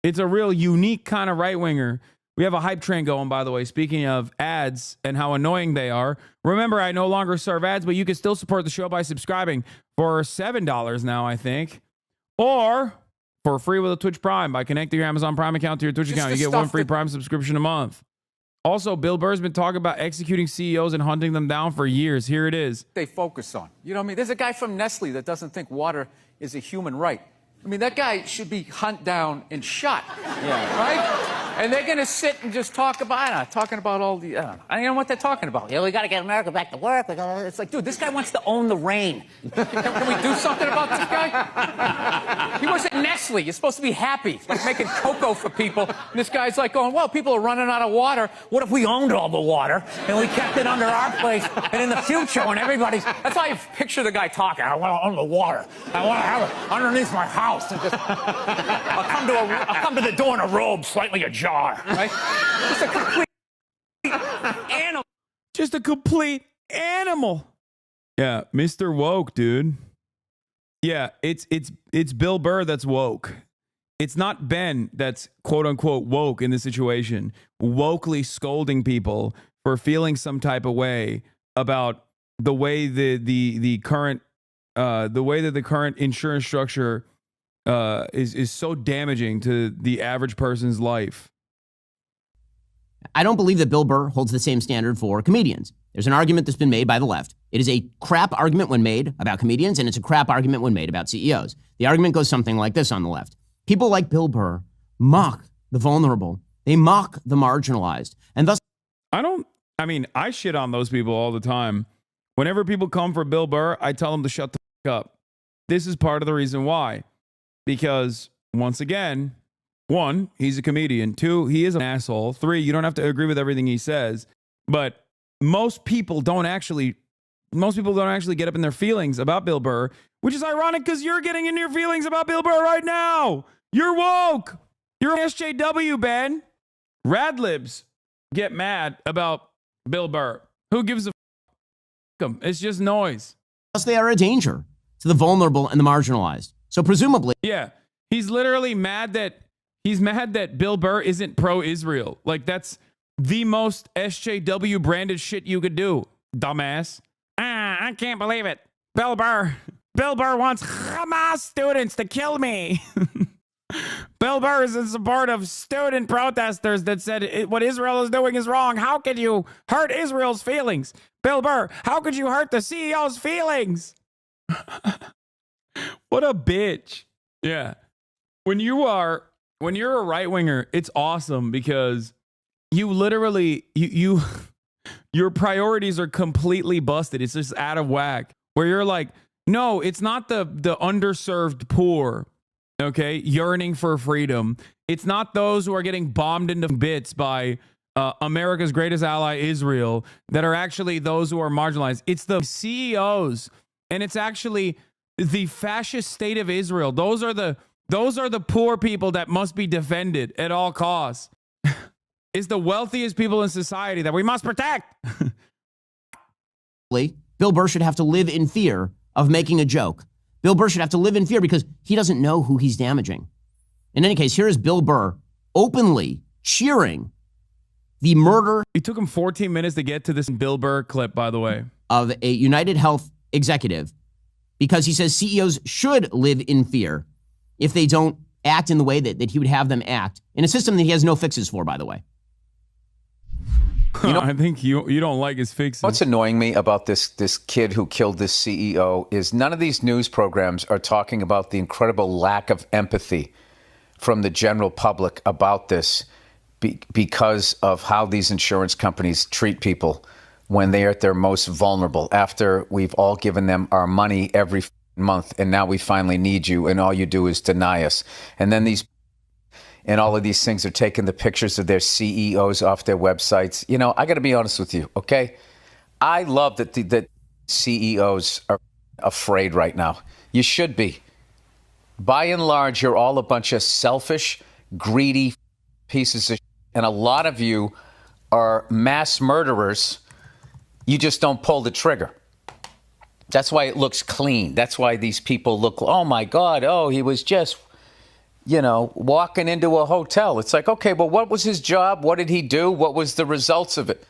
It's a real unique kind of right-winger. We have a hype train going, by the way. Speaking of ads and how annoying they are. Remember, I no longer serve ads, but you can still support the show by subscribing for $7 now, I think. Or for free with a Twitch Prime by connecting your Amazon Prime account to your Twitch account. You get one free Prime subscription a month. Also, Bill Burr's been talking about executing CEOs and hunting them down for years. Here it is. They focus on. You know what I mean? There's a guy from Nestle that doesn't think water is a human right. I mean, that guy should be hunted down and shot. Yeah. Right? And they're going to sit and just talk about, talking about all the, I don't know what they're talking about. Yeah, we got to get America back to work. It's like, dude, this guy wants to own the rain. Can we do something about this guy? He was at Nestle. You're supposed to be happy, like making cocoa for people. And this guy's like going, well, people are running out of water. What if we owned all the water and we kept it under our place? And in the future, when everybody's, that's how you picture the guy talking. I want to own the water. I want to have it underneath my house. And just, I'll come to the door in a robe, slightly ajar. Right? Just a complete animal. Just a complete animal. Yeah, Mr. Woke, dude. Yeah, it's Bill Burr that's woke. It's not Ben that's quote unquote woke in this situation, wokely scolding people for feeling some type of way about the way the current insurance structure is so damaging to the average person's life. I don't believe that Bill Burr holds the same standard for comedians. There's an argument that's been made by the left. It is a crap argument when made about comedians, and it's a crap argument when made about CEOs. The argument goes something like this on the left. People like Bill Burr mock the vulnerable. They mock the marginalized, and thus I mean, I shit on those people all the time. Whenever people come for Bill Burr, I tell them to shut the fuck up. This is part of the reason why. Because, once again, 1, he's a comedian. 2, he is an asshole. 3, you don't have to agree with everything he says. But most people don't actually get up in their feelings about Bill Burr, which is ironic because you're getting in your feelings about Bill Burr right now. You're woke. You're SJW, Ben. Radlibs get mad about Bill Burr. Who gives a f***? It's just noise. Plus, they are a danger to the vulnerable and the marginalized. So presumably, yeah, he's literally mad that Bill Burr isn't pro-Israel. Like, that's the most SJW branded shit you could do, dumbass. I can't believe it. Bill Burr wants Hamas students to kill me. Bill Burr is in support of student protesters that said what Israel is doing is wrong. How could you hurt Israel's feelings? Bill Burr, how could you hurt the CEO's feelings? What a bitch. Yeah. When you're a right-winger, it's awesome because you literally, your priorities are completely busted. It's just out of whack. Where you're like, no, it's not the underserved poor, okay, yearning for freedom. It's not those who are getting bombed into bits by America's greatest ally, Israel, that are actually those who are marginalized. It's the CEOs, and it's actually the fascist state of Israel. Those are the poor people that must be defended at all costs. It's the wealthiest people in society that we must protect. Bill Burr should have to live in fear of making a joke. Bill Burr should have to live in fear because he doesn't know who he's damaging. In any case, here is Bill Burr openly cheering the murder. It took him 14 minutes to get to this Bill Burr clip, by the way, of a United Health executive because he says CEOs should live in fear if they don't act in the way that he would have them act in a system that he has no fixes for, by the way. You know, I think you don't like his fixes. What's annoying me about this kid who killed this CEO is none of these news programs are talking about the incredible lack of empathy from the general public about this because of how these insurance companies treat people when they are at their most vulnerable after we've all given them our money every month and now we finally need you and all you do is deny us. And then all of these things are taking the pictures of their CEOs off their websites. You know, I got to be honest with you, okay? I love that CEOs are afraid right now. You should be. By and large, you're all a bunch of selfish, greedy pieces of shit. And a lot of you are mass murderers. You just don't pull the trigger. That's why it looks clean. That's why these people look, oh my God, oh, he was just, walking into a hotel. It's like, okay, but what was his job? What did he do? What was the results of it?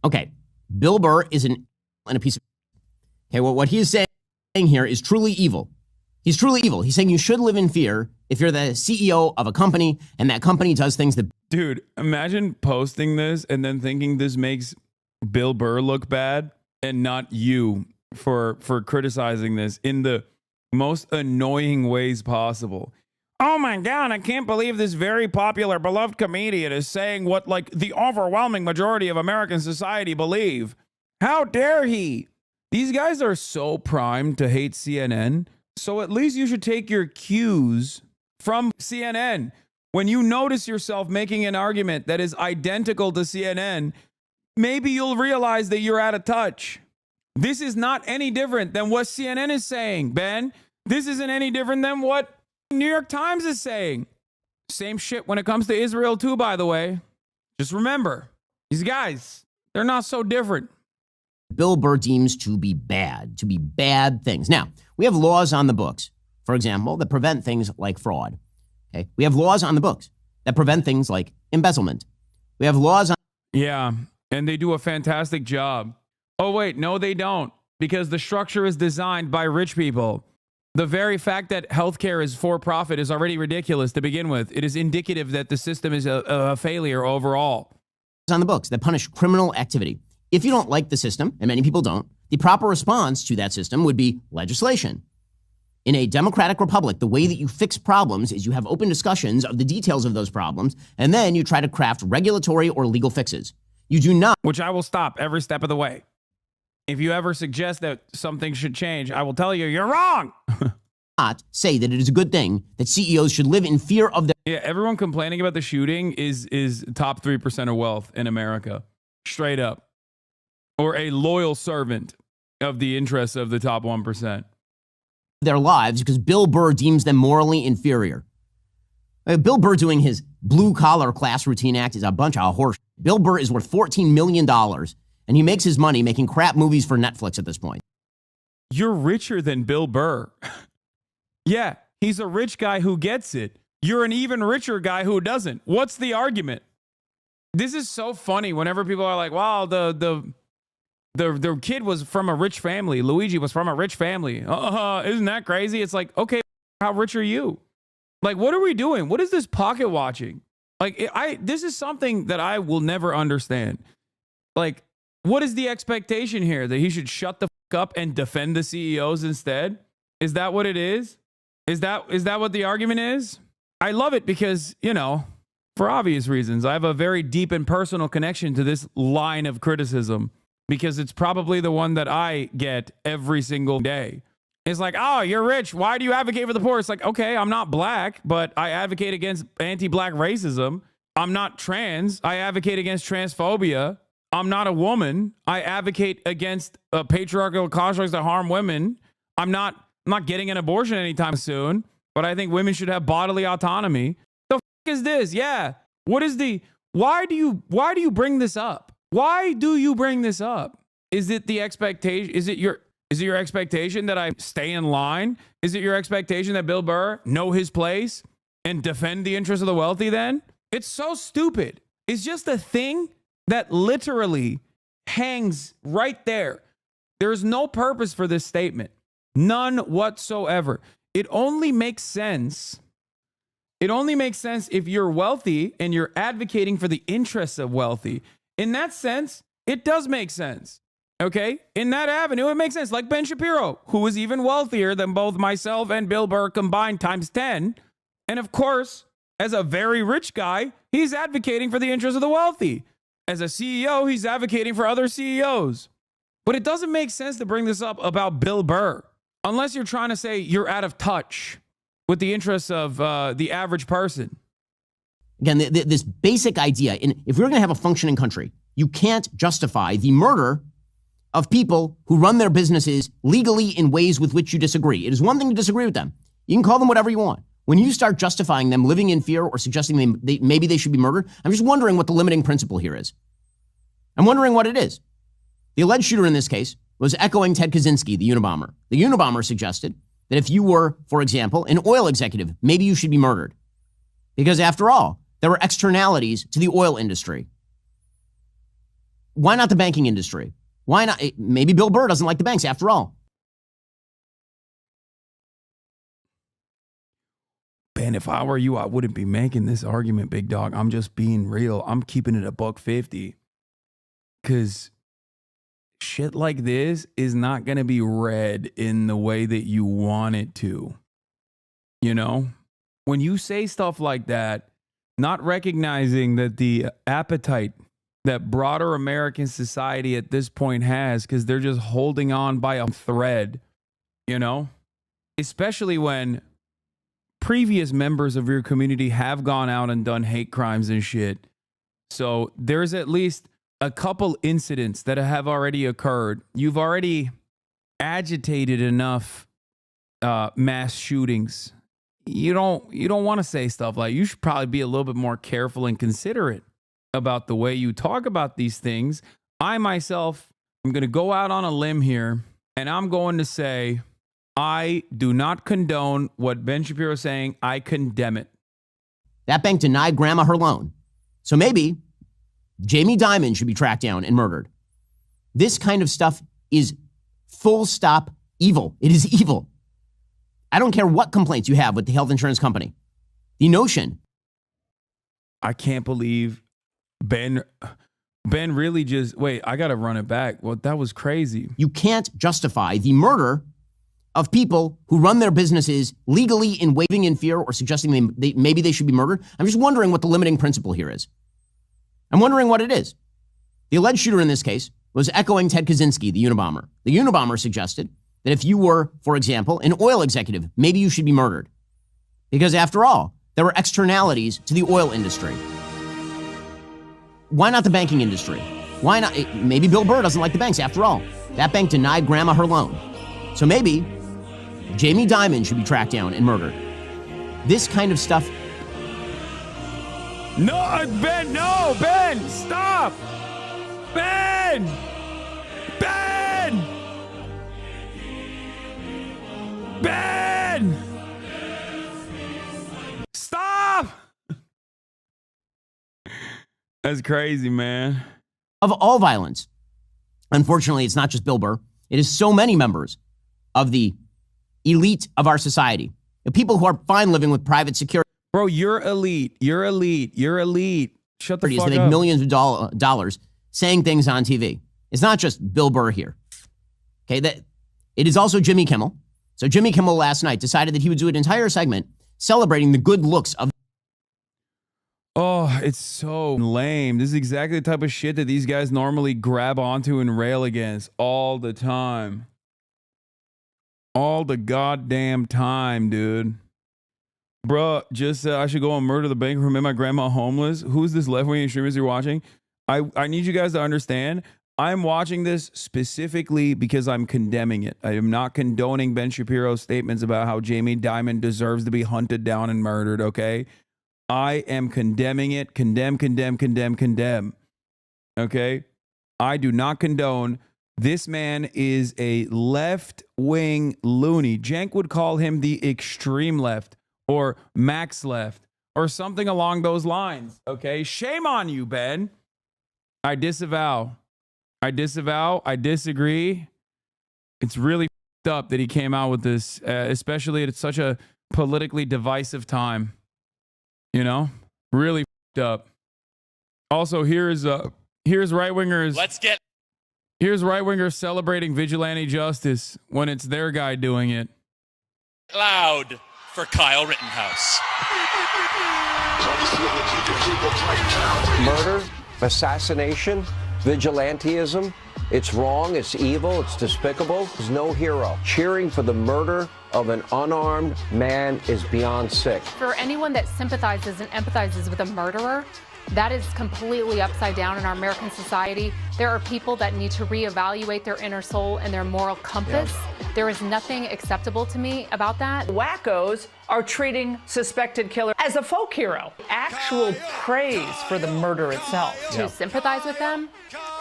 Okay, Bill Burr is a piece of... Okay, well, what he is saying here is truly evil. He's truly evil. He's saying you should live in fear if you're the CEO of a company and that company does things that... Dude, imagine posting this and then thinking this makes Bill Burr look bad and not you for criticizing this in the most annoying ways possible. Oh my God, I can't believe this very popular, beloved comedian is saying what, the overwhelming majority of American society believe. How dare he? These guys are so primed to hate CNN, so at least you should take your cues from CNN. When you notice yourself making an argument that is identical to CNN, maybe you'll realize that you're out of touch. This is not any different than what CNN is saying, Ben. This isn't any different than what New York Times is saying. Same shit when it comes to Israel too, by the way. Just remember, these guys, they're not so different. Bill Burr deems to be bad things. Now, we have laws on the books, for example, that prevent things like fraud. Okay? We have laws on the books that prevent things like embezzlement. We have laws on... Yeah, and they do a fantastic job. Oh, wait, no, they don't, because the structure is designed by rich people. The very fact that healthcare is for profit is already ridiculous to begin with. It is indicative that the system is a failure overall. On the books that punish criminal activity. If you don't like the system, and many people don't, the proper response to that system would be legislation. In a democratic republic, the way that you fix problems is you have open discussions of the details of those problems, and then you try to craft regulatory or legal fixes. You do not. Which I will stop every step of the way. If you ever suggest that something should change, I will tell you, you're wrong. Not say that it is a good thing that CEOs should live in fear of their. Yeah, everyone complaining about the shooting is top 3% of wealth in America. Straight up. Or a loyal servant of the interests of the top 1%. Their lives because Bill Burr deems them morally inferior. Bill Burr doing his blue-collar class routine act is a bunch of horse. Bill Burr is worth $14 million, and he makes his money making crap movies for Netflix at this point. You're richer than Bill Burr. Yeah, he's a rich guy who gets it. You're an even richer guy who doesn't. What's the argument? This is so funny whenever people are like, wow, the kid was from a rich family. Luigi was from a rich family. Isn't that crazy? It's like, okay, how rich are you? Like, what are we doing? What is this pocket watching? Like, this is something that I will never understand. Like, what is the expectation here? That he should shut the fuck up and defend the CEOs instead? Is that what it is? Is that what the argument is? I love it because, you know, for obvious reasons, I have a very deep and personal connection to this line of criticism because it's probably the one that I get every single day. It's like, oh, you're rich. Why do you advocate for the poor? It's like, okay, I'm not black, but I advocate against anti-black racism. I'm not trans. I advocate against transphobia. I'm not a woman. I advocate against patriarchal constructs that harm women. I'm not getting an abortion anytime soon, but I think women should have bodily autonomy. The f*** is this? Yeah. What is why do you bring this up? Why do you bring this up? Is it the expectation? Is it your expectation that I stay in line? Is it your expectation that Bill Burr know his place and defend the interests of the wealthy then? It's so stupid. It's just a thing that literally hangs right there. There's no purpose for this statement. None whatsoever. It only makes sense. It only makes sense if you're wealthy and you're advocating for the interests of wealthy. In that sense, it does make sense. Okay? In that avenue, it makes sense. Like Ben Shapiro, who is even wealthier than both myself and Bill Burr combined times 10. And of course, as a very rich guy, he's advocating for the interests of the wealthy. As a CEO, he's advocating for other CEOs. But it doesn't make sense to bring this up about Bill Burr. Unless you're trying to say you're out of touch with the interests of the average person. Again, this basic idea, if we're going to have a functioning country, you can't justify the murder of people who run their businesses legally in ways with which you disagree. It is one thing to disagree with them. You can call them whatever you want. When you start justifying them living in fear or suggesting maybe they should be murdered, I'm just wondering what the limiting principle here is. I'm wondering what it is. The alleged shooter in this case was echoing Ted Kaczynski, the Unabomber. The Unabomber suggested that if you were, for example, an oil executive, maybe you should be murdered. Because after all, there were externalities to the oil industry. Why not the banking industry? Why not? Maybe Bill Burr doesn't like the banks after all. Ben, if I were you, I wouldn't be making this argument, big dog. I'm just being real. I'm keeping it $1.50. Because shit like this is not going to be read in the way that you want it to. You know? When you say stuff like that, not recognizing that the appetite that broader American society at this point has, because they're just holding on by a thread, you know? Especially when previous members of your community have gone out and done hate crimes and shit. So there's at least a couple incidents that have already occurred. You've already agitated enough mass shootings. You don't want to say stuff like, you should probably be a little bit more careful and considerate about the way you talk about these things. I myself am going to go out on a limb here, and I'm going to say I do not condone what Ben Shapiro is saying. I condemn it. That bank denied grandma her loan. So maybe Jamie Dimon should be tracked down and murdered. This kind of stuff is full stop evil. It is evil. I don't care what complaints you have with the health insurance company. The notion. I can't believe Ben really just, wait, I got to run it back. Well, that was crazy. You can't justify the murder of people who run their businesses legally in waving in fear or suggesting maybe they should be murdered. I'm just wondering what the limiting principle here is. I'm wondering what it is. The alleged shooter in this case was echoing Ted Kaczynski, the Unabomber. The Unabomber suggested that if you were, for example, an oil executive, maybe you should be murdered. Because after all, there were externalities to the oil industry. Why not the banking industry? Why not? Maybe Bill Burr doesn't like the banks. After all, that bank denied grandma her loan. So maybe Jamie Dimon should be tracked down and murdered. This kind of stuff. No, Ben, no, Ben, stop. Ben! Ben! Ben! Stop! That's crazy, man. Of all violence. Unfortunately, it's not just Bill Burr. It is so many members of the elite of our society. The people who are fine living with private security. Bro, you're elite. You're elite. You're elite. Shut the fuck up. They make millions of dollars saying things on TV. It's not just Bill Burr here. Okay, it is also Jimmy Kimmel. So Jimmy Kimmel last night decided that he would do an entire segment celebrating the good looks of. Oh, it's so lame. This is exactly the type of shit that these guys normally grab onto and rail against all the time. All the goddamn time, dude. Bruh, just I should go and murder the banker who made my grandma homeless. Who's this left-wing extremist you're watching? I need you guys to understand, I'm watching this specifically because I'm condemning it. I am not condoning Ben Shapiro's statements about how Jamie Dimon deserves to be hunted down and murdered, okay? I am condemning it. Condemn. Okay? I do not condone. This man is a left-wing loony. Cenk would call him the extreme left or max left or something along those lines, okay? Shame on you, Ben. I disavow. I disagree. It's really f***ed up that he came out with this, especially at such a politically divisive time. You know? Really f***ed up. Also, here's right-wingers. Here's right-wingers celebrating vigilante justice when it's their guy doing it. Loud for Kyle Rittenhouse. Murder, assassination, vigilantism. It's wrong, it's evil, it's despicable. There's no hero. Cheering for the murder of an unarmed man is beyond sick. For anyone that sympathizes and empathizes with a murderer, that is completely upside down in our American society. There are people that need to reevaluate their inner soul and their moral compass. Yeah. There is nothing acceptable to me about that. Wackos are treating suspected killer as a folk hero. Actual praise for the murder itself. To sympathize with them,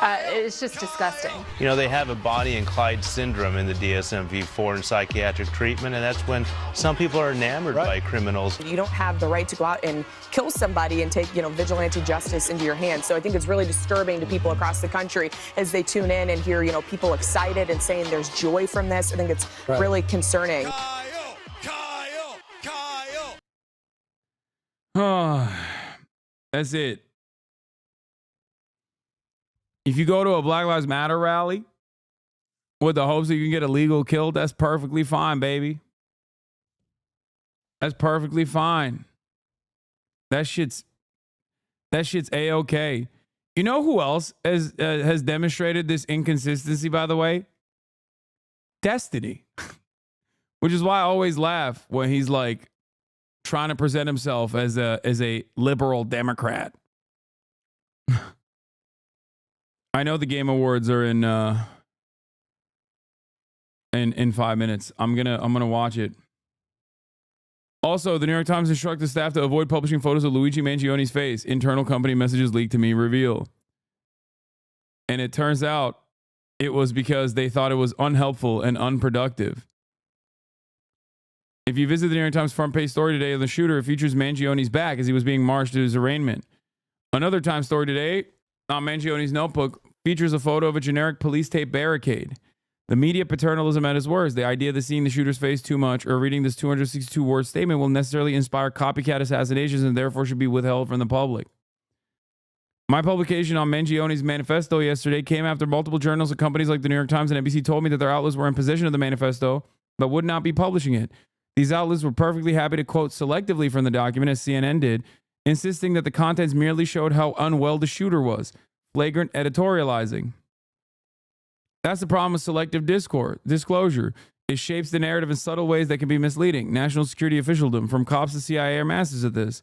it's just disgusting. You know, they have a Bonnie and Clyde syndrome in the DSM-V4 in psychiatric treatment, and that's when some people are enamored by criminals. You don't have the right to go out and kill somebody and take, vigilante justice into your hands. So I think it's really disturbing to people across the country as they tune in and hear, people excited and saying there's joy from this. I think it's really concerning. That's it. If you go to a Black Lives Matter rally with the hopes that you can get illegal killed, that's perfectly fine, baby. That's perfectly fine. That shit's A-okay. You know who else has demonstrated this inconsistency, by the way? Destiny. Which is why I always laugh when he's like trying to present himself as a liberal Democrat. I know the Game Awards are in 5 minutes. I'm gonna watch it. Also, the New York Times instructed staff to avoid publishing photos of Luigi Mangioni's face. Internal company messages leaked to me reveal. And it turns out it was because they thought it was unhelpful and unproductive. If you visit the New York Times front page story today of the shooter, it features Mangioni's back as he was being marched to his arraignment. Another Times story today on Mangioni's notebook features a photo of a generic police tape barricade. The media paternalism at his worst. The idea that seeing the shooter's face too much or reading this 262-word statement will necessarily inspire copycat assassinations and therefore should be withheld from the public. My publication on Mangioni's manifesto yesterday came after multiple journals and companies like the New York Times and NBC told me that their outlets were in possession of the manifesto but would not be publishing it. These outlets were perfectly happy to quote selectively from the document, as CNN did, insisting that the contents merely showed how unwell the shooter was. Flagrant editorializing. That's the problem with selective disclosure. It shapes the narrative in subtle ways that can be misleading. National security officialdom, from cops to CIA, are masters at this.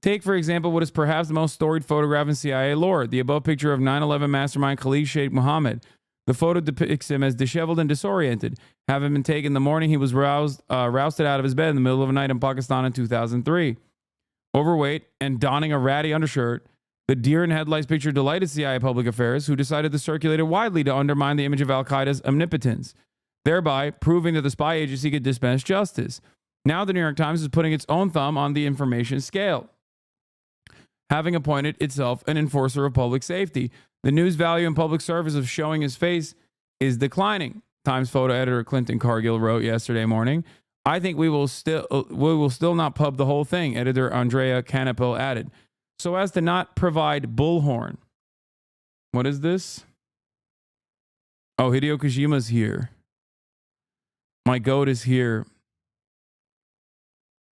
Take, for example, what is perhaps the most storied photograph in CIA lore, the above picture of 9/11 mastermind Khalid Sheikh Mohammed. The photo depicts him as disheveled and disoriented, having been taken the morning he was rousted out of his bed in the middle of the night in Pakistan in 2003. Overweight and donning a ratty undershirt, the deer in headlights picture delighted CIA public affairs, who decided to circulate it widely to undermine the image of al-Qaeda's omnipotence, thereby proving that the spy agency could dispense justice. Now the New York Times is putting its own thumb on the information scale, having appointed itself an enforcer of public safety. The news value and public service of showing his face is declining, Times photo editor Clinton Cargill wrote yesterday morning. I think we will still not pub the whole thing, editor Andrea Canapil added, so as to not provide bullhorn. What is this? Oh, Hideo Kojima's here. My goat is here.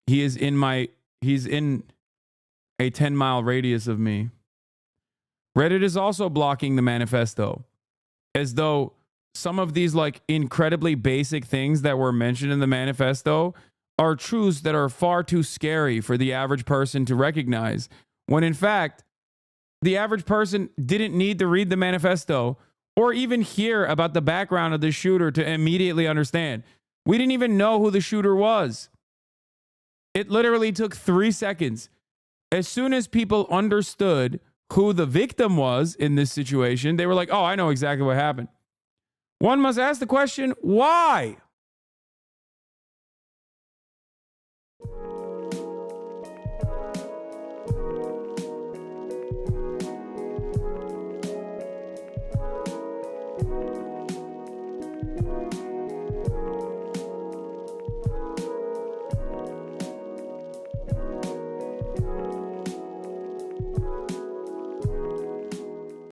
He's in a 10-mile radius of me. Reddit is also blocking the manifesto, as though some of these like incredibly basic things that were mentioned in the manifesto are truths that are far too scary for the average person to recognize, when in fact, the average person didn't need to read the manifesto or even hear about the background of the shooter to immediately understand. We didn't even know who the shooter was. It literally took 3 seconds. As soon as people understood who the victim was in this situation, they were like, oh, I know exactly what happened. One must ask the question, why?